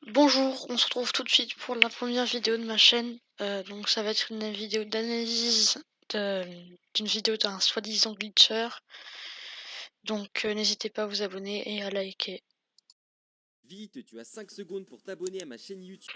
Bonjour, on se retrouve tout de suite pour la première vidéo de ma chaîne. Donc ça va être une vidéo d'analyse d'une vidéo d'un soi-disant glitcher. Donc n'hésitez pas à vous abonner et à liker. Vite, tu as 5 secondes pour t'abonner à ma chaîne YouTube.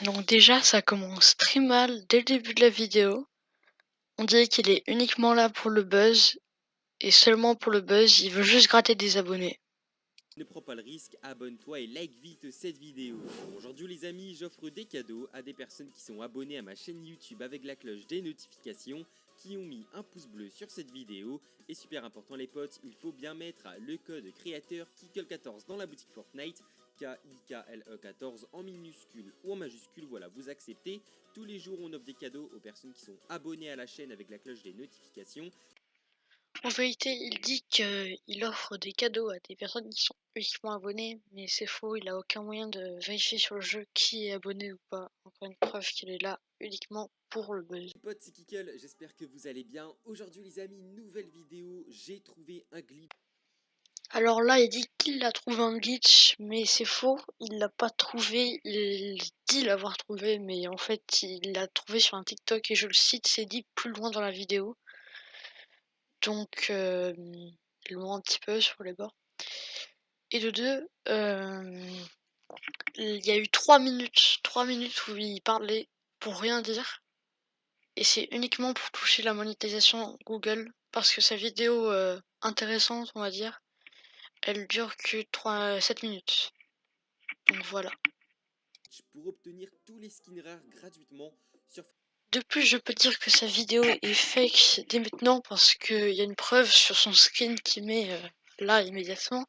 Donc déjà ça commence très mal dès le début de la vidéo. On dirait qu'il est uniquement là pour le buzz et seulement pour le buzz, il veut juste gratter des abonnés. Ne prends pas le risque, abonne-toi et like vite cette vidéo. Aujourd'hui les amis, j'offre des cadeaux à des personnes qui sont abonnées à ma chaîne YouTube avec la cloche des notifications, qui ont mis un pouce bleu sur cette vidéo. Et super important les potes, il faut bien mettre le code créateur Kikle14 dans la boutique Fortnite, KIKLE14 en minuscule ou en majuscule, voilà, vous acceptez. Tous les jours on offre des cadeaux aux personnes qui sont abonnées à la chaîne avec la cloche des notifications. En vérité, il dit qu'il offre des cadeaux à des personnes qui sont uniquement abonnées, mais c'est faux, il a aucun moyen de vérifier sur le jeu qui est abonné ou pas. Encore une preuve qu'il est là uniquement pour le buzz. Potes, c'est Kikle, j'espère que vous allez bien. Aujourd'hui les amis, nouvelle vidéo, j'ai trouvé un glitch. Alors là, il dit qu'il a trouvé un glitch, mais c'est faux, il l'a pas trouvé, il dit l'avoir trouvé, mais en fait, il l'a trouvé sur un TikTok et je le cite, c'est dit plus loin dans la vidéo. Donc, loin un petit peu sur les bords. Et de deux, il y a eu 3 minutes où il parlait pour rien dire et c'est uniquement pour toucher la monétisation Google parce que sa vidéo, intéressante, on va dire, elle dure que 7 minutes. Donc voilà. Pour obtenir tous les skins rares gratuitement sur... De plus, je peux dire que sa vidéo est fake dès maintenant parce qu'il y a une preuve sur son screen qu'il met, là immédiatement.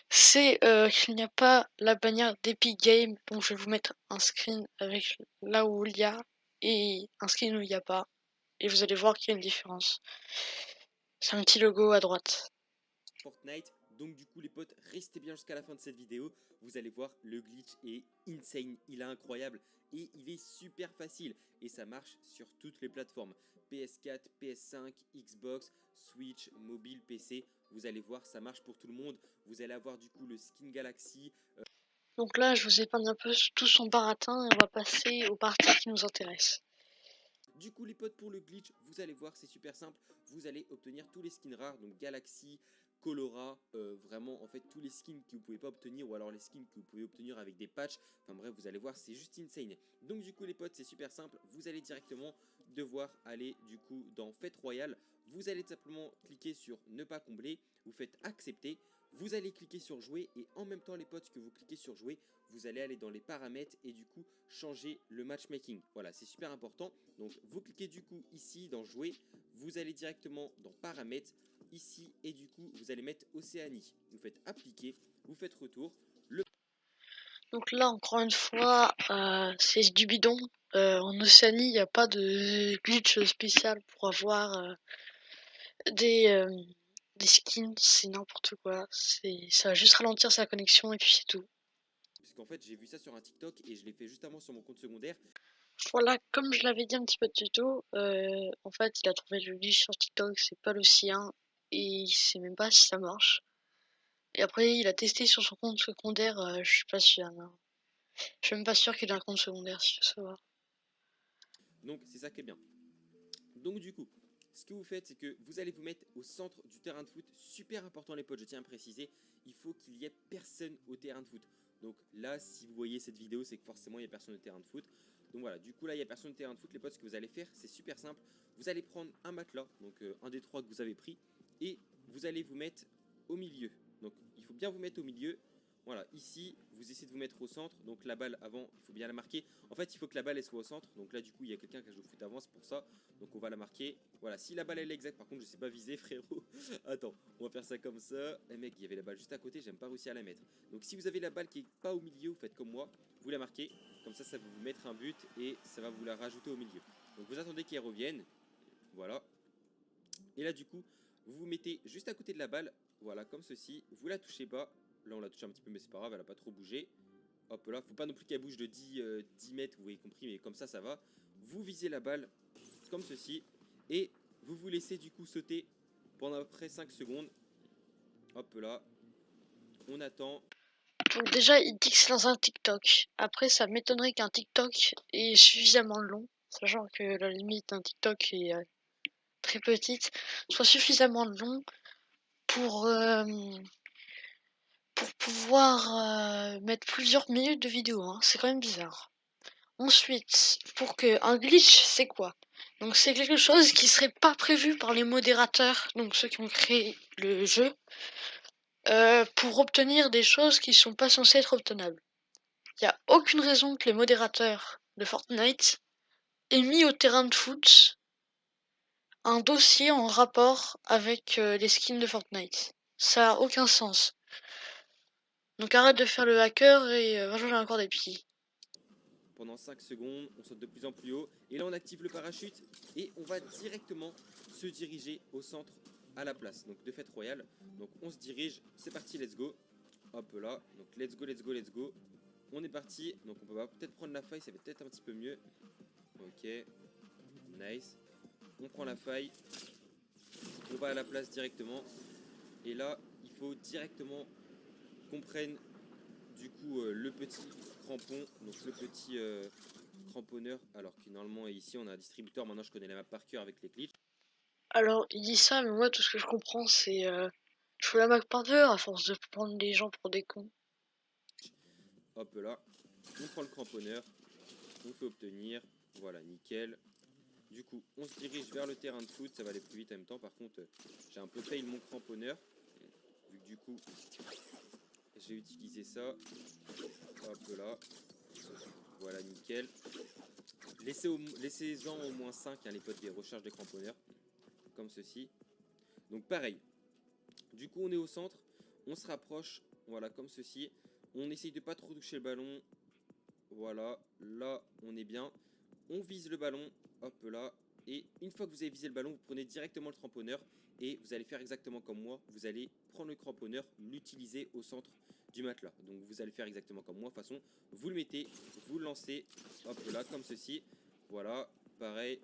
C'est, qu'il n'y a pas la bannière d'Epic Games, donc je vais vous mettre un screen avec là où il y a et un screen où il n'y a pas. Et vous allez voir qu'il y a une différence. C'est un petit logo à droite. Fortnite. Donc du coup les potes, restez bien jusqu'à la fin de cette vidéo. Vous allez voir, le glitch est insane, il est incroyable et il est super facile. Et ça marche sur toutes les plateformes. PS4, PS5, Xbox, Switch, mobile, PC. Vous allez voir, ça marche pour tout le monde. Vous allez avoir du coup le skin Galaxy. Donc là, je vous épargne un peu tout son baratin et on va passer aux parties qui nous intéressent. Du coup les potes, pour le glitch, vous allez voir, c'est super simple. Vous allez obtenir tous les skins rares, donc Galaxy, Colora, vraiment en fait tous les skins que vous pouvez pas obtenir, ou alors les skins que vous pouvez obtenir avec des patchs. Enfin bref, vous allez voir, c'est juste insane. Donc du coup les potes, c'est super simple. Vous allez directement devoir aller du coup dans Fête Royale. Vous allez simplement cliquer sur ne pas combler, vous faites accepter. Vous allez cliquer sur jouer et en même temps les potes que vous cliquez sur jouer, vous allez aller dans les paramètres et du coup changer le matchmaking. Voilà, c'est super important. Donc vous cliquez du coup ici dans jouer, vous allez directement dans paramètres ici et du coup vous allez mettre Océanie. Vous faites appliquer, vous faites retour. Donc là, encore une fois, c'est du bidon. En Océanie, il n'y a pas de glitch spécial pour avoir des, euh, des skins, c'est n'importe quoi. Ça va juste ralentir sa connexion et puis c'est tout. Puisqu'en fait j'ai vu ça sur un TikTok et je l'ai fait juste avant sur mon compte secondaire. Voilà, comme je l'avais dit un petit peu plus tôt, en fait, il a trouvé le glitch sur TikTok, c'est pas le sien, et il sait même pas si ça marche. Et après, il a testé sur son compte secondaire, je suis pas sûr, non. Je suis même pas sûr qu'il a un compte secondaire, si tu veux savoir. Donc c'est ça qui est bien. Donc du coup, ce que vous faites, c'est que vous allez vous mettre au centre du terrain de foot. Super important les potes, je tiens à préciser, il faut qu'il y ait personne au terrain de foot. Donc là, si vous voyez cette vidéo, c'est que forcément il n'y a personne au terrain de foot. Donc voilà, du coup là, il n'y a personne au terrain de foot. Les potes, ce que vous allez faire, c'est super simple. Vous allez prendre un matelas, donc un des trois que vous avez pris, et vous allez vous mettre au milieu. Donc il faut bien vous mettre au milieu. Voilà, ici, vous essayez de vous mettre au centre. Donc la balle avant, il faut bien la marquer. En fait, il faut que la balle elle soit au centre. Donc là, du coup, il y a quelqu'un qui a joué au foot avant, c'est pour ça. Donc on va la marquer. Voilà, si la balle elle est exacte, par contre, je sais pas viser, frérot. Attends, on va faire ça comme ça. Eh mec, il y avait la balle juste à côté, j'aime pas réussi à la mettre. Donc si vous avez la balle qui est pas au milieu, vous faites comme moi, vous la marquez. Comme ça va vous mettre un but et ça va vous la rajouter au milieu. Donc vous attendez qu'elle revienne. Voilà. Et là, du coup, vous vous mettez juste à côté de la balle. Voilà, comme ceci. Vous la touchez pas. Là, on la touche un petit peu, mais c'est pas grave, elle a pas trop bougé. Hop là, faut pas non plus qu'elle bouge de 10 mètres, vous avez compris, mais comme ça va. Vous visez la balle comme ceci et vous vous laissez du coup sauter pendant à peu près 5 secondes. Hop là, on attend. Donc déjà, il dit que c'est dans un TikTok. Après, ça m'étonnerait qu'un TikTok est suffisamment long, sachant que la limite d'un TikTok est très petite, soit suffisamment long pour, pour pouvoir mettre plusieurs minutes de vidéo, hein. C'est quand même bizarre. Ensuite, pour que un glitch, c'est quoi? Donc c'est quelque chose qui serait pas prévu par les modérateurs, donc ceux qui ont créé le jeu, pour obtenir des choses qui sont pas censées être obtenables. Il y a aucune raison que les modérateurs de Fortnite aient mis au terrain de foot un dossier en rapport avec les skins de Fortnite. Ça a aucun sens. Donc arrête de faire le hacker et va jouer encore des petits. Pendant 5 secondes, on saute de plus en plus haut. Et là, on active le parachute et on va directement se diriger au centre à la place. Donc de fête royale. Donc on se dirige. C'est parti, let's go. Hop là. Donc let's go, let's go, let's go. On est parti. Donc on va peut-être prendre la faille. Ça va peut-être un petit peu mieux. Ok. Nice. On prend la faille. On va à la place directement. Et là, il faut directement qu'on prenne du coup le petit crampon, donc le petit cramponneur, alors que normalement ici on a un distributeur. Maintenant je connais la map par cœur avec les glitches. Alors il dit ça, mais moi tout ce que je comprends c'est je fous la Mac par deux à force de prendre les gens pour des cons. Hop là, on prend le cramponneur, on fait obtenir, voilà nickel. Du coup on se dirige vers le terrain de foot, ça va aller plus vite en même temps. Par contre j'ai un peu fail mon cramponneur, vu que du coup j'ai utilisé ça. Hop là, voilà nickel. Laissez-en au moins 5 hein, les potes des recharges de cramponneurs, comme ceci. Donc pareil, du coup on est au centre, on se rapproche, voilà comme ceci. On essaye de pas trop toucher le ballon, voilà, là on est bien. On vise le ballon, hop là, et une fois que vous avez visé le ballon, vous prenez directement le cramponneur et vous allez faire exactement comme moi. Vous allez prendre le cramponneur, l'utiliser au centre du matelas. Donc vous allez faire exactement comme moi, de toute façon, vous le mettez, vous le lancez, hop là, comme ceci. Voilà, pareil,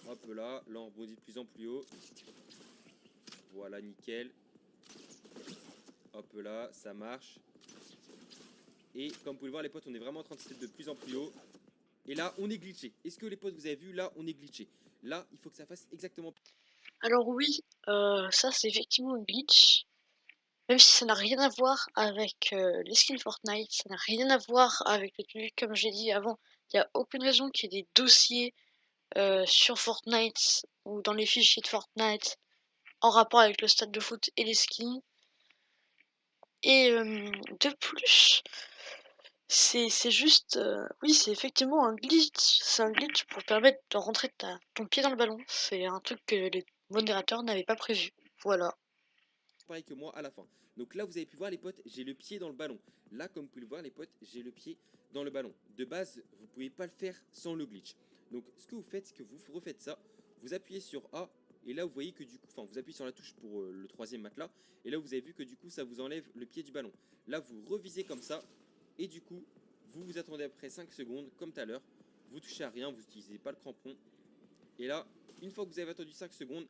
hop là, là on rebondit de plus en plus haut. Voilà, nickel. Hop là, ça marche. Et comme vous pouvez le voir les potes, on est vraiment en train de step de plus en plus haut. Et là, on est glitché. Est-ce que les potes, vous avez vu, là, on est glitché. Là, il faut que ça fasse exactement... Alors oui, ça c'est effectivement un glitch. Même si ça n'a rien à voir avec les skins Fortnite, ça n'a rien à voir avec les trucs comme j'ai dit avant. Il n'y a aucune raison qu'il y ait des dossiers sur Fortnite ou dans les fichiers de Fortnite en rapport avec le stade de foot et les skins. Et de plus, c'est juste, oui, c'est effectivement un glitch. C'est un glitch pour permettre de rentrer ton pied dans le ballon. C'est un truc que les modérateurs n'avaient pas prévu. Voilà. pareil que moi à la fin. Donc là, vous avez pu voir les potes, j'ai le pied dans le ballon. Là, comme vous pouvez le voir les potes, j'ai le pied dans le ballon. De base, vous pouvez pas le faire sans le glitch. Donc ce que vous faites, c'est que vous refaites ça. Vous appuyez sur A et là vous voyez que du coup, enfin vous appuyez sur la touche pour le troisième matelas. Et là vous avez vu que du coup ça vous enlève le pied du ballon. Là vous revisez comme ça et du coup vous vous attendez après 5 secondes comme tout à l'heure. Vous touchez à rien, vous n'utilisez pas le crampon. Et là, une fois que vous avez attendu 5 secondes,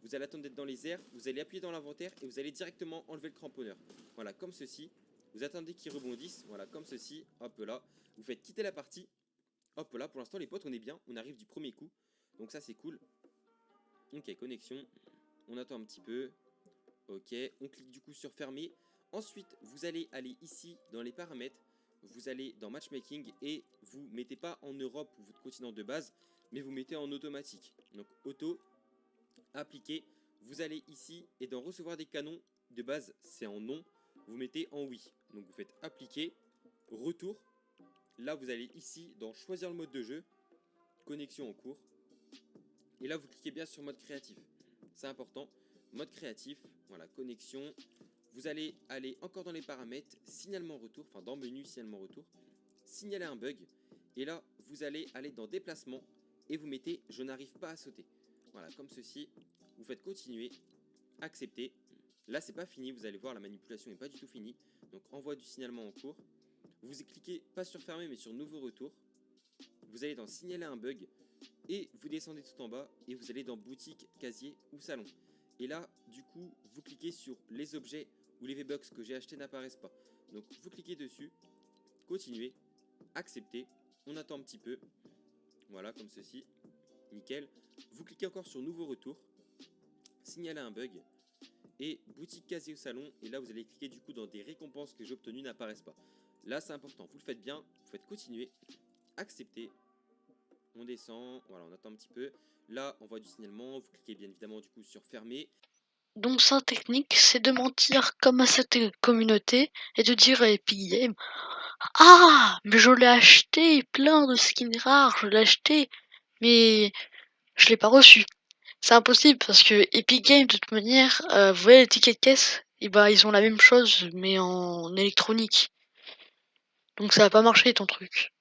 vous allez attendre d'être dans les airs, vous allez appuyer dans l'inventaire et vous allez directement enlever le cramponneur. Voilà, comme ceci. Vous attendez qu'il rebondisse, voilà, comme ceci. Hop là. Vous faites quitter la partie. Hop là, pour l'instant les potes, on est bien. On arrive du premier coup. Donc ça, c'est cool. Ok, connexion. On attend un petit peu. Ok, on clique du coup sur fermer. Ensuite, vous allez aller ici dans les paramètres. Vous allez dans matchmaking et vous mettez pas en Europe ou votre continent de base, mais vous mettez en automatique. Donc auto, appliquer. Vous allez ici et dans recevoir des canons, de base c'est en non, vous mettez en oui. Donc vous faites appliquer, retour. Là vous allez ici dans choisir le mode de jeu, connexion en cours. Et là vous cliquez bien sur mode créatif. C'est important. Mode créatif, voilà, connexion. Vous allez aller encore dans les paramètres, signalement retour, enfin dans menu signalement retour, signaler un bug. Et là vous allez aller dans déplacement et vous mettez je n'arrive pas à sauter. Voilà, comme ceci. Vous faites continuer, accepter. Là, c'est pas fini. Vous allez voir, la manipulation n'est pas du tout finie. Donc, envoi du signalement en cours. Vous cliquez pas sur fermer, mais sur nouveau retour. Vous allez dans signaler un bug et vous descendez tout en bas et vous allez dans boutique, casier ou salon. Et là, du coup, vous cliquez sur les objets où les V-Bucks que j'ai achetés n'apparaissent pas. Donc vous cliquez dessus, continuez, acceptez, on attend un petit peu, voilà comme ceci, nickel. Vous cliquez encore sur nouveau retour, signaler un bug, et boutique casier au salon, et là vous allez cliquer du coup dans des récompenses que j'ai obtenues n'apparaissent pas. Là c'est important, vous le faites bien, vous faites continuer, accepter, on descend, voilà on attend un petit peu, là on voit du signalement, vous cliquez bien évidemment du coup sur fermer. Donc sa technique, c'est de mentir comme à cette communauté et de dire à Epic Games: «Ah, mais je l'ai acheté, plein de skins rares, je l'ai acheté, mais je l'ai pas reçu». C'est impossible parce que Epic Games, de toute manière, vous voyez les tickets de caisse? Et bah, ils ont la même chose, mais en électronique. Donc ça va pas marcher ton truc.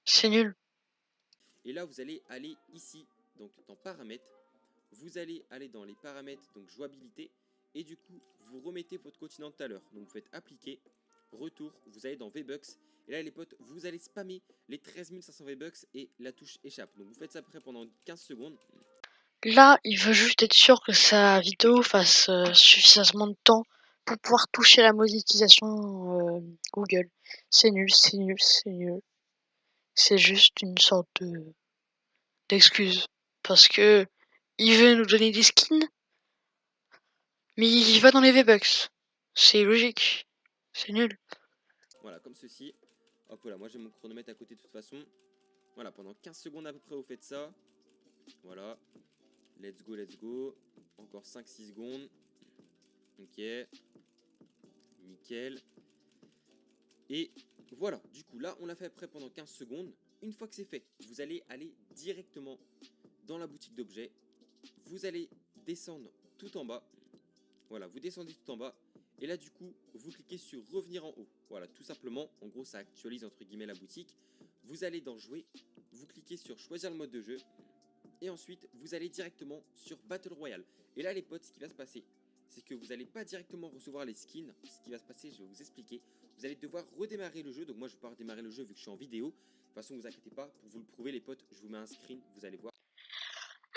C'est nul. Et là vous allez aller ici, donc dans paramètres, vous allez aller dans les paramètres, donc jouabilité, et du coup vous remettez votre continent de tout à l'heure. Donc vous faites appliquer, retour, vous allez dans V-Bucks, et là les potes, vous allez spammer les 13 500 V-Bucks et la touche échappe. Donc vous faites ça après pendant 15 secondes. Là, il veut juste être sûr que sa vidéo fasse suffisamment de temps pour pouvoir toucher la monétisation Google. C'est nul, c'est nul, c'est nul. C'est juste une sorte d'excuse. Parce que il veut nous donner des skins, mais il va dans les V-Bucks. C'est logique. C'est nul. Voilà, comme ceci. Hop là, moi j'ai mon chronomètre à côté de toute façon. Voilà, pendant 15 secondes à peu près vous faites ça. Voilà. Let's go, let's go. Encore 5-6 secondes. Ok. Nickel. Et voilà, du coup là on l'a fait après pendant 15 secondes. Une fois que c'est fait, vous allez aller directement dans la boutique d'objets. Vous allez descendre tout en bas. Voilà, vous descendez tout en bas. Et là du coup, vous cliquez sur revenir en haut. Voilà, tout simplement, en gros ça actualise entre guillemets la boutique. Vous allez dans jouer, vous cliquez sur choisir le mode de jeu. Et ensuite, vous allez directement sur Battle Royale. Et là les potes, ce qui va se passer, c'est que vous n'allez pas directement recevoir les skins. Ce qui va se passer, je vais vous expliquer. Vous allez devoir redémarrer le jeu. Donc moi je vais pas redémarrer le jeu vu que je suis en vidéo. De toute façon, vous inquiétez pas, pour vous le prouver les potes, je vous mets un screen, vous allez voir.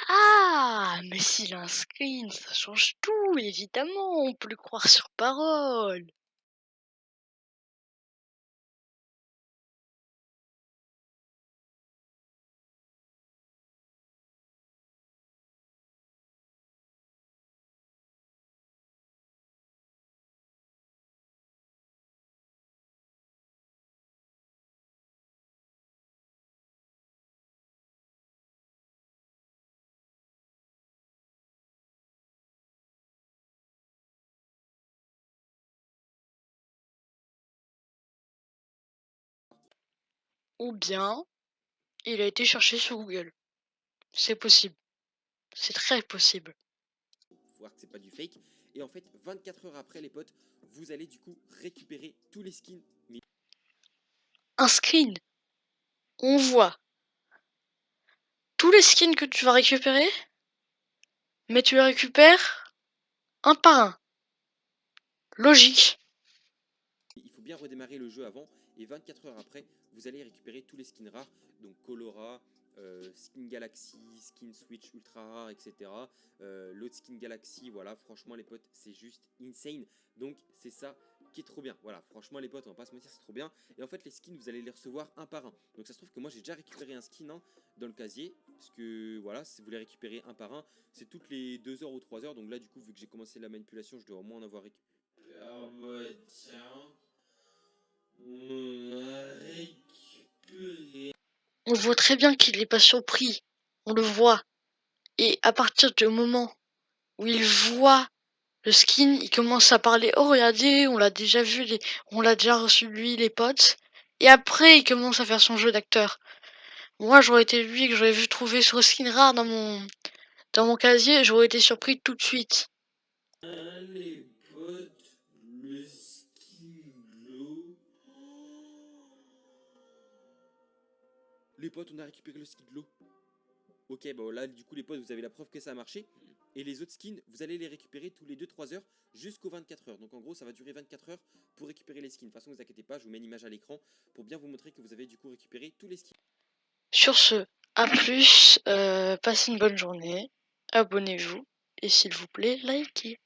Ah, mais s'il a un screen, ça change tout, évidemment, on peut le croire sur parole. Ou bien, il a été cherché sur Google. C'est possible. C'est très possible. Voir que c'est pas du fake. Et en fait, 24 heures après les potes, vous allez du coup récupérer tous les skins. Mais Un screen, on voit tous les skins que tu vas récupérer, mais tu les récupères un par un. Logique. il faut bien redémarrer le jeu avant. Et 24 heures après, vous allez récupérer tous les skins rares. Donc Colora, Skin Galaxy, Skin Switch ultra rare, etc. L'autre Skin Galaxy, voilà, franchement les potes, c'est juste insane. Donc c'est ça qui est trop bien. Voilà, franchement les potes, on va pas se mentir, c'est trop bien. Et en fait les skins, vous allez les recevoir un par un. Donc ça se trouve que moi j'ai déjà récupéré un skin hein, dans le casier. Parce que voilà, si vous les récupérez un par un, c'est toutes les 2 heures ou 3 heures. Donc là du coup, vu que j'ai commencé la manipulation, je dois au moins en avoir récupéré. Ah bah tiens, on a récupéré. On voit très bien qu'il n'est pas surpris. On le voit. Et à partir du moment où il voit le skin, il commence à parler: «Oh regardez, on l'a déjà vu, on l'a déjà reçu lui les potes». Et après il commence à faire son jeu d'acteur. Moi j'aurais été lui que j'aurais vu trouver ce skin rare dans mon casier, j'aurais été surpris tout de suite. Les potes, le skin glow. Les potes, on a récupéré le skin glow. Ok, bon là, du coup, les potes, vous avez la preuve que ça a marché. Et les autres skins, vous allez les récupérer tous les 2-3 heures jusqu'aux 24 heures. Donc en gros, ça va durer 24 heures pour récupérer les skins. De toute façon, ne vous inquiétez pas, je vous mets une image à l'écran pour bien vous montrer que vous avez du coup récupéré tous les skins. Sur ce, à plus, passez une bonne journée, abonnez-vous et s'il vous plaît, likez.